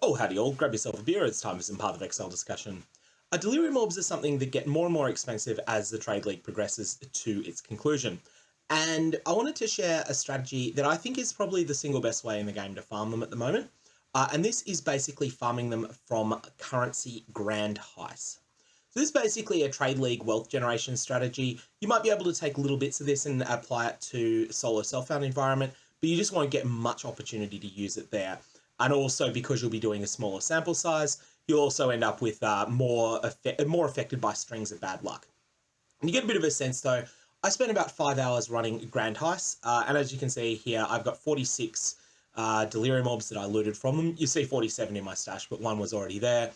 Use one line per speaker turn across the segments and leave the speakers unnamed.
Oh, howdy all, grab yourself a beer, it's time for some Path of Exile discussion. Delirium orbs are something that get more and more expensive as the Trade League progresses to its conclusion. And I wanted to share a strategy that I think is probably the single best way in the game to farm them at the moment. And this is basically farming them from currency grand heists. So this is basically a Trade League wealth generation strategy. You might be able to take little bits of this and apply it to solo self-found environment, but you just won't get much opportunity to use it there. And also because you'll be doing a smaller sample size, you'll also end up with more affected by strings of bad luck. And you get a bit of a sense though. I spent about 5 hours running Grand Heists, and as you can see here, I've got 46 Delirium orbs that I looted from them. You see 47 in my stash, but one was already there.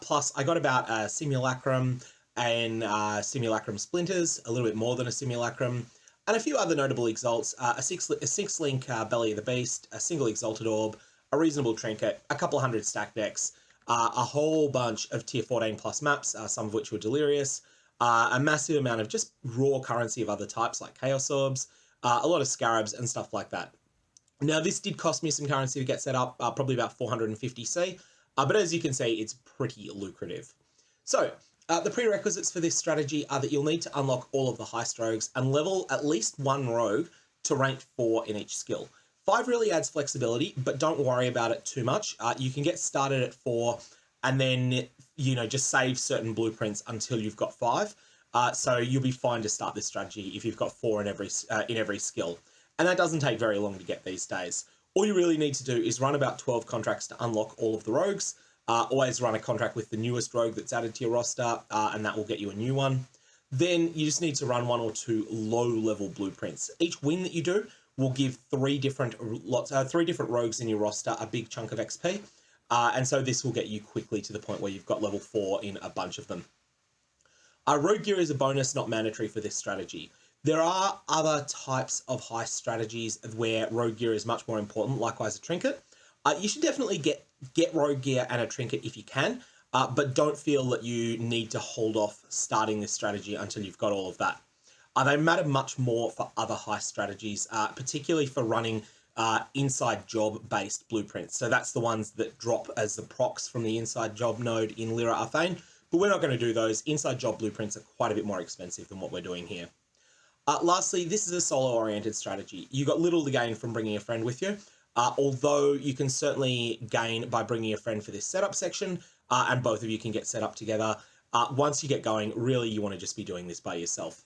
Plus, I got about Simulacrum and Simulacrum Splinters, a little bit more than a Simulacrum, and a few other notable exalts, a six link Belly of the Beast, a single exalted orb, a reasonable trinket, a couple hundred stack decks, a whole bunch of tier 14 plus maps, some of which were delirious, a massive amount of just raw currency of other types like Chaos Orbs, a lot of Scarabs and stuff like that. Now, this did cost me some currency to get set up, probably about 450C, but as you can see, it's pretty lucrative. So, the prerequisites for this strategy are that you'll need to unlock all of the heist rogues and level at least one rogue to rank 4 in each skill. 5 really adds flexibility, but don't worry about it too much. You can get started at 4 and then, just save certain blueprints until you've got 5. So you'll be fine to start this strategy if you've got 4 in every skill. And that doesn't take very long to get these days. All you really need to do is run about 12 contracts to unlock all of the rogues. Always run a contract with the newest rogue that's added to your roster, and that will get you a new one. Then you just need to run 1 or 2 low-level blueprints. Each win that you do will give 3 different rogues in your roster a big chunk of XP, and so this will get you quickly to the point where you've got level 4 in a bunch of them. Rogue gear is a bonus, not mandatory for this strategy. There are other types of heist strategies where rogue gear is much more important, likewise a trinket. You should definitely get rogue gear and a trinket if you can, but don't feel that you need to hold off starting this strategy until you've got all of that. They matter much more for other heist strategies, particularly for running inside job-based blueprints. So that's the ones that drop as the procs from the inside job node in Lyra Arthane, but we're not going to do those. Inside job blueprints are quite a bit more expensive than what we're doing here. Lastly, this is a solo-oriented strategy. You've got little to gain from bringing a friend with you, although you can certainly gain by bringing a friend for this setup section, and both of you can get set up together. Once you get going, really you want to just be doing this by yourself.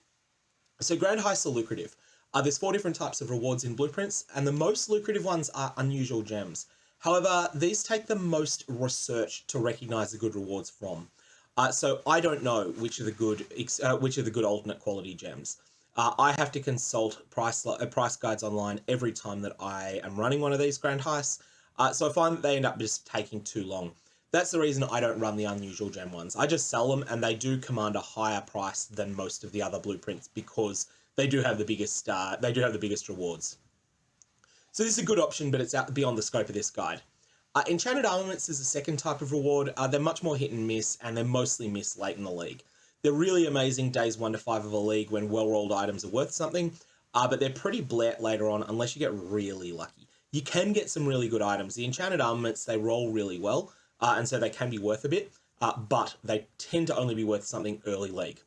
So Grand Heists are lucrative. There's 4 different types of rewards in blueprints, and the most lucrative ones are unusual gems. However, these take the most research to recognize the good rewards from. So I don't know which are the good alternate quality gems. I have to consult price guides online every time that I am running one of these Grand Heists, so I find that they end up just taking too long. That's the reason I don't run the unusual gem ones. I just sell them, and they do command a higher price than most of the other blueprints because they do have the biggest rewards. So this is a good option, but it's out beyond the scope of this guide. Enchanted Armaments is the second type of reward. They're much more hit and miss, and they're mostly missed late in the league. They're really amazing days 1 to 5 of a league when well-rolled items are worth something, but they're pretty bleh later on unless you get really lucky. You can get some really good items. The Enchanted Armaments, they roll really well, and so they can be worth a bit, but they tend to only be worth something early league.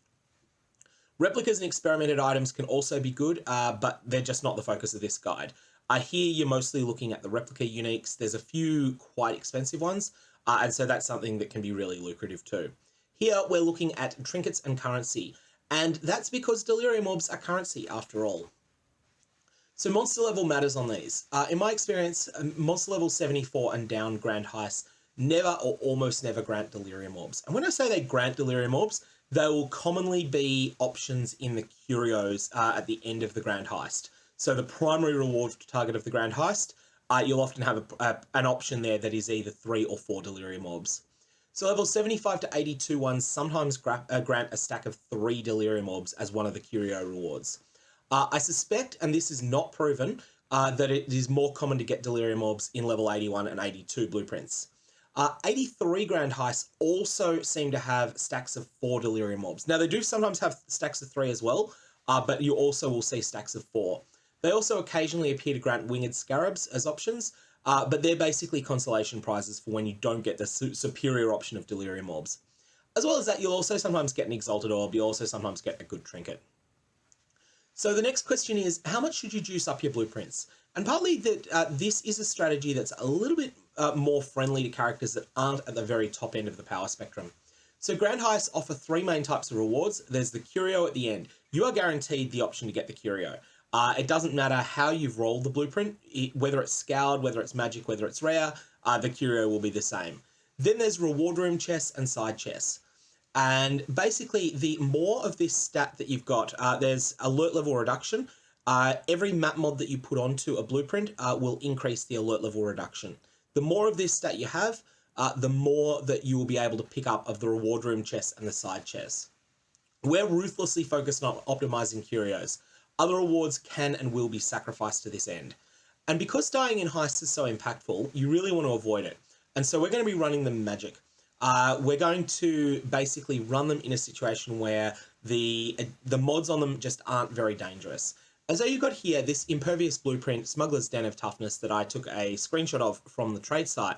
Replicas and experimented items can also be good, but they're just not the focus of this guide. Here you're mostly looking at the replica uniques. There's a few quite expensive ones, and so that's something that can be really lucrative too. Here we're looking at trinkets and currency, and that's because Delirium orbs are currency after all. So monster level matters on these. In my experience, monster level 74 and down Grand Heists never or almost never grant Delirium orbs. And when I say they grant Delirium orbs, they will commonly be options in the curios at the end of the Grand Heist. So the primary reward target of the Grand Heist, you'll often have an option there that is either 3 or 4 Delirium orbs. So level 75 to 82 ones sometimes grant a stack of 3 Delirium orbs as one of the curio rewards. I suspect, and this is not proven, that it is more common to get Delirium orbs in level 81 and 82 blueprints. 83 Grand Heists also seem to have stacks of 4 Delirium orbs. Now, they do sometimes have stacks of 3 as well, but you also will see stacks of 4. They also occasionally appear to grant Winged Scarabs as options, but they're basically consolation prizes for when you don't get the superior option of Delirium orbs. As well as that, you'll also sometimes get an Exalted Orb, you'll also sometimes get a good trinket. So the next question is, how much should you juice up your blueprints? And partly that this is a strategy that's a little bit more friendly to characters that aren't at the very top end of the power spectrum. So Grand Heists offer three main types of rewards. There's the Curio at the end. You are guaranteed the option to get the Curio. It doesn't matter how you've rolled the blueprint, whether it's scoured, whether it's magic, whether it's rare, the Curio will be the same. Then there's reward room chests and side chests. And basically, the more of this stat that you've got, there's alert level reduction. Every map mod that you put onto a blueprint will increase the alert level reduction. The more of this stat you have, the more that you will be able to pick up of the reward room chests and the side chests. We're ruthlessly focused on optimizing curios. Other rewards can and will be sacrificed to this end. And because dying in heists is so impactful, you really want to avoid it. And so we're going to be running them magic. We're going to basically run them in a situation where the mods on them just aren't very dangerous. And so you've got here this Impervious Blueprint, Smuggler's Den of Toughness that I took a screenshot of from the trade site,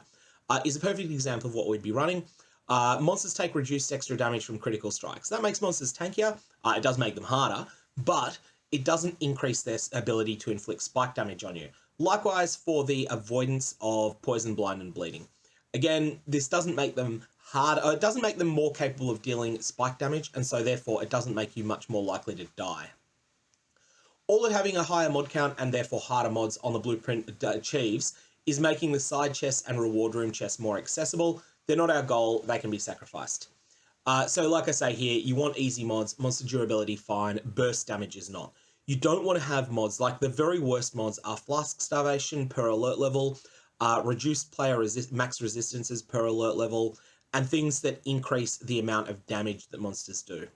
is a perfect example of what we'd be running. Monsters take reduced extra damage from critical strikes. That makes monsters tankier. It does make them harder, but it doesn't increase their ability to inflict spike damage on you. Likewise for the avoidance of poison, blind, and bleeding. Again, this doesn't make them harder. It doesn't make them more capable of dealing spike damage, and so therefore it doesn't make you much more likely to die. All that having a higher mod count and therefore harder mods on the blueprint achieves is making the side chests and reward room chests more accessible. They're not our goal, they can be sacrificed. So like I say here, you want easy mods, monster durability fine, burst damage is not. You don't want to have mods, like the very worst mods are Flask Starvation per alert level, reduced player max resistances per alert level, and things that increase the amount of damage that monsters do.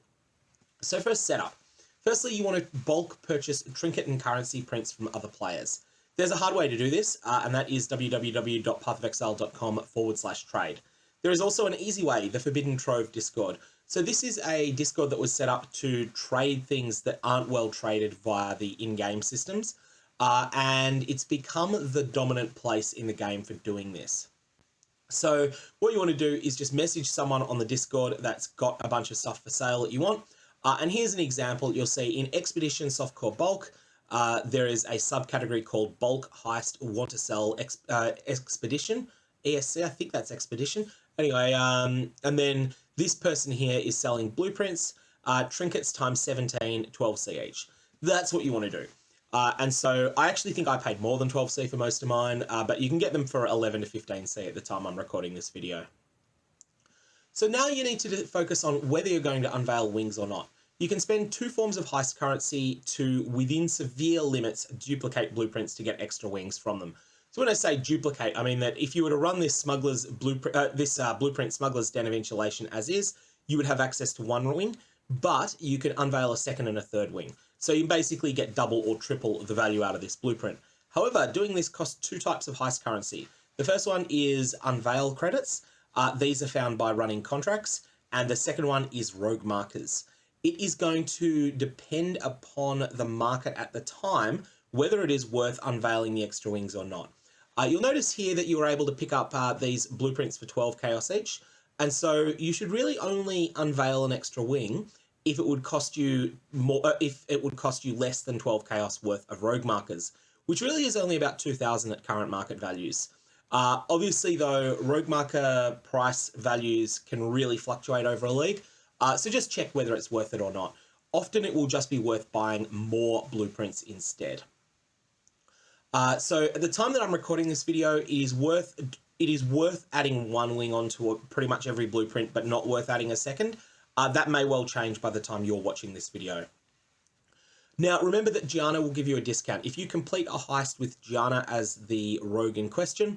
So for a setup, firstly, you want to bulk purchase trinket and currency prints from other players. There's a hard way to do this, and that is www.pathofexile.com/trade. There is also an easy way, the Forbidden Trove Discord. So this is a Discord that was set up to trade things that aren't well traded via the in-game systems, and it's become the dominant place in the game for doing this. So what you want to do is just message someone on the Discord that's got a bunch of stuff for sale that you want. And here's an example. You'll see in Expedition Softcore Bulk, there is a subcategory called Bulk Heist Want to Sell Expedition. ESC, I think that's Expedition. Anyway, and then this person here is selling blueprints, trinkets times 17, 12C each. That's what you want to do. And so I actually think I paid more than 12C for most of mine, but you can get them for 11 to 15C at the time I'm recording this video. So now you need to focus on whether you're going to unveil wings or not. You can spend two forms of heist currency to, within severe limits, duplicate blueprints to get extra wings from them. So when I say duplicate, I mean that if you were to run this blueprint Smuggler's Den of Insulation as is, you would have access to one wing, but you can unveil a second and a third wing. So you basically get double or triple the value out of this blueprint. However, doing this costs two types of heist currency. The first one is unveil credits. These are found by running contracts. And the second one is rogue markers. It is going to depend upon the market at the time, whether it is worth unveiling the extra wings or not. You'll notice here that you were able to pick up these blueprints for 12 chaos each. And so you should really only unveil an extra wing if it would cost you more, if it would cost you less than 12 chaos worth of rogue markers, which really is only about 2,000 at current market values. Obviously though, rogue marker price values can really fluctuate over a league. So just check whether it's worth it or not. Often it will just be worth buying more blueprints instead. So at the time that I'm recording this video, it is worth adding one wing onto pretty much every blueprint, but not worth adding a second. That may well change by the time you're watching this video. Now, remember that Gianna will give you a discount. If you complete a heist with Gianna as the rogue in question,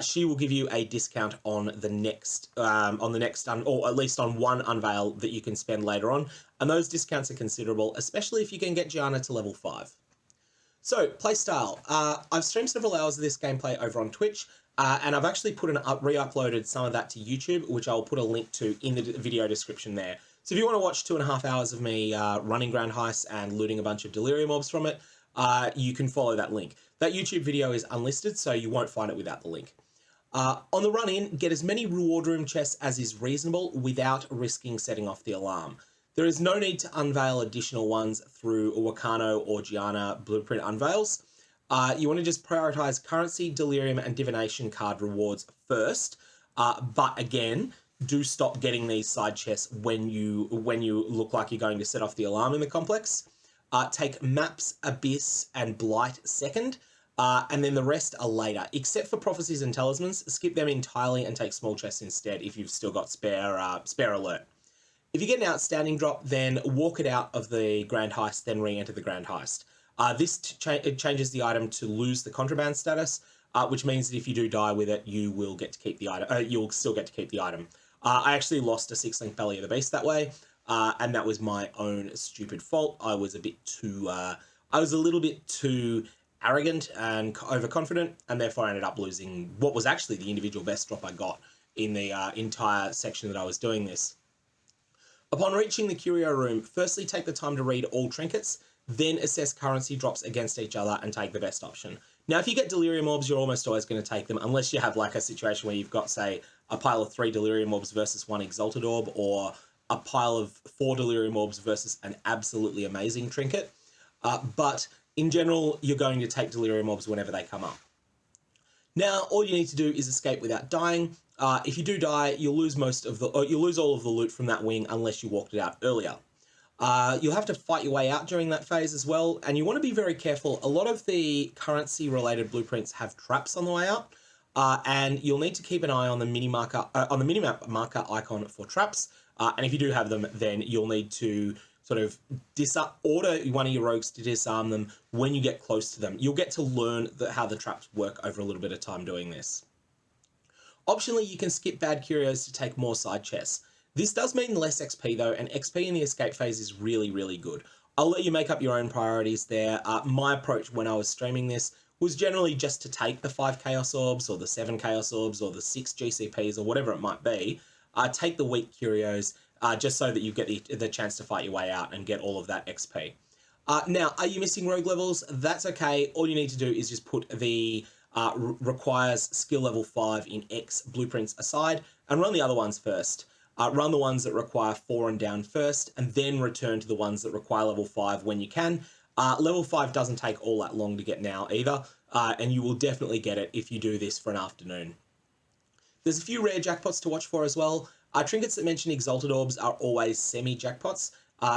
she will give you a discount on the next, or at least on one unveil that you can spend later on. And those discounts are considerable, especially if you can get Gianna to level 5. So, Playstyle. I've streamed several hours of this gameplay over on Twitch, and I've actually re-uploaded some of that to YouTube, which I'll put a link to in the video description there. So if you want to watch 2.5 hours of me running Grand Heists and looting a bunch of Delirium mobs from it, you can follow that link. That YouTube video is unlisted, so you won't find it without the link. On the run in, get as many reward room chests as is reasonable without risking setting off the alarm. There is no need to unveil additional ones through Wakano or Gianna blueprint unveils. You want to just prioritize currency, delirium, and divination card rewards first. But again, do stop getting these side chests when you look like you're going to set off the alarm in the complex. Take maps, abyss, and blight second. And then the rest are later, except for prophecies and talismans. Skip them entirely and take small chests instead if you've still got spare alert. If you get an outstanding drop, then walk it out of the grand heist, then re-enter the grand heist. It changes the item to lose the contraband status, which means that if you do die with it, you will get to keep the item. You'll still get to keep the item. I actually lost a 6-link Belly of the Beast that way, and that was my own stupid fault. I was a little bit too arrogant and overconfident, and therefore I ended up losing what was actually the individual best drop I got in the entire section that I was doing this. Upon reaching the curio room, firstly take the time to read all trinkets, then assess currency drops against each other and take the best option. Now, if you get Delirium Orbs, you're almost always going to take them, unless you have like a situation where you've got, say, a pile of 3 Delirium Orbs versus 1 Exalted Orb, or a pile of 4 Delirium Orbs versus an absolutely amazing trinket. But in general, you're going to take Delirium Orbs whenever they come up. Now, all you need to do is escape without dying. If you do die, you'll lose you'll lose all of the loot from that wing unless you walked it out earlier. You'll have to fight your way out during that phase as well, and you want to be very careful. A lot of the currency-related blueprints have traps on the way out, and you'll need to keep an eye on the minimap marker icon for traps. And if you do have them, then you'll need to sort of order one of your rogues to disarm them when you get close to them. You'll get to learn how the traps work over a little bit of time doing this. Optionally, you can skip bad curios to take more side chests. This does mean less XP though, and XP in the escape phase is really, really good. I'll let you make up your own priorities there. My approach when I was streaming this was generally just to take the 5 Chaos Orbs or the 7 Chaos Orbs or the 6 GCPs or whatever it might be. Take the weak curios just so that you get the chance to fight your way out and get all of that XP. Now, are you missing rogue levels? That's okay. All you need to do is just put the requires skill level 5 in X blueprints aside and run the other ones first. Run the ones that require 4 and down first, and then return to the ones that require level 5 when you can. Level 5 doesn't take all that long to get now either, and you will definitely get it if you do this for an afternoon. There's a few rare jackpots to watch for as well. Trinkets that mention Exalted Orbs are always semi-jackpots.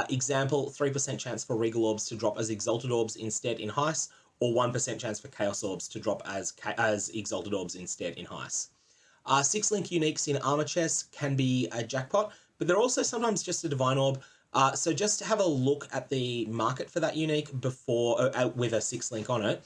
Example, 3% chance for Regal Orbs to drop as Exalted Orbs instead in Heist, or 1% chance for Chaos Orbs to drop as Exalted Orbs instead in Heist. 6-link uniques in armor chests can be a jackpot, but they're also sometimes just a divine orb. So just have a look at the market for that unique before, with a 6-link on it,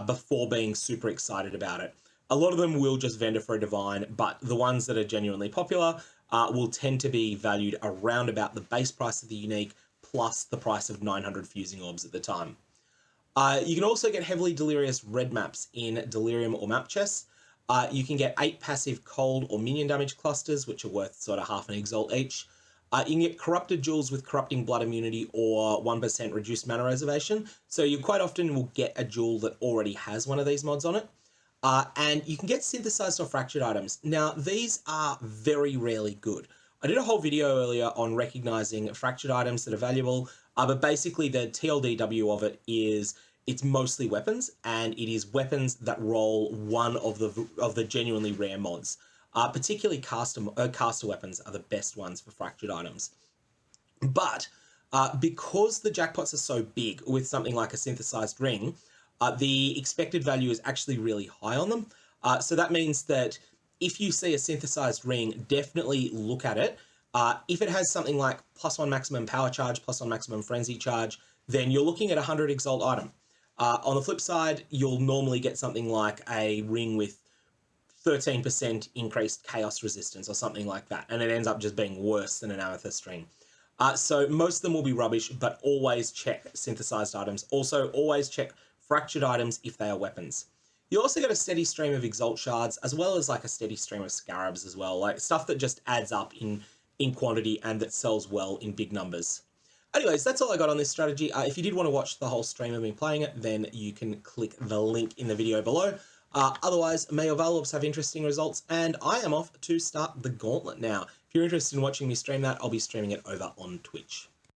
before being super excited about it. A lot of them will just vendor for a divine, but the ones that are genuinely popular will tend to be valued around about the base price of the unique plus the price of 900 fusing orbs at the time. You can also get heavily delirious red maps in Delirium or map chests. You can get 8 passive cold or minion damage clusters, which are worth sort of half an exalt each. You can get corrupted jewels with corrupting blood immunity or 1% reduced mana reservation. So you quite often will get a jewel that already has one of these mods on it. And you can get synthesized or fractured items. Now, these are very rarely good. I did a whole video earlier on recognizing fractured items that are valuable, but basically the TLDW of it is it's mostly weapons, and it is weapons that roll one of the genuinely rare mods. Particularly caster weapons are the best ones for fractured items. But because the jackpots are so big with something like a synthesized ring, the expected value is actually really high on them. So that means that if you see a synthesized ring, definitely look at it. If it has something like +1 maximum power charge, +1 maximum frenzy charge, then you're looking at a 100 exalt item. On the flip side, you'll normally get something like a ring with 13% increased chaos resistance or something like that, and it ends up just being worse than an amethyst ring. So most of them will be rubbish, but always check synthesized items. Also, always check fractured items if they are weapons. You also get a steady stream of exalt shards, as well as like a steady stream of scarabs as well, like stuff that just adds up in quantity and that sells well in big numbers. Anyways, that's all I got on this strategy. If you did want to watch the whole stream of me playing it, then you can click the link in the video below. Otherwise, may your Valorps have interesting results, and I am off to start the gauntlet now. If you're interested in watching me stream that, I'll be streaming it over on Twitch.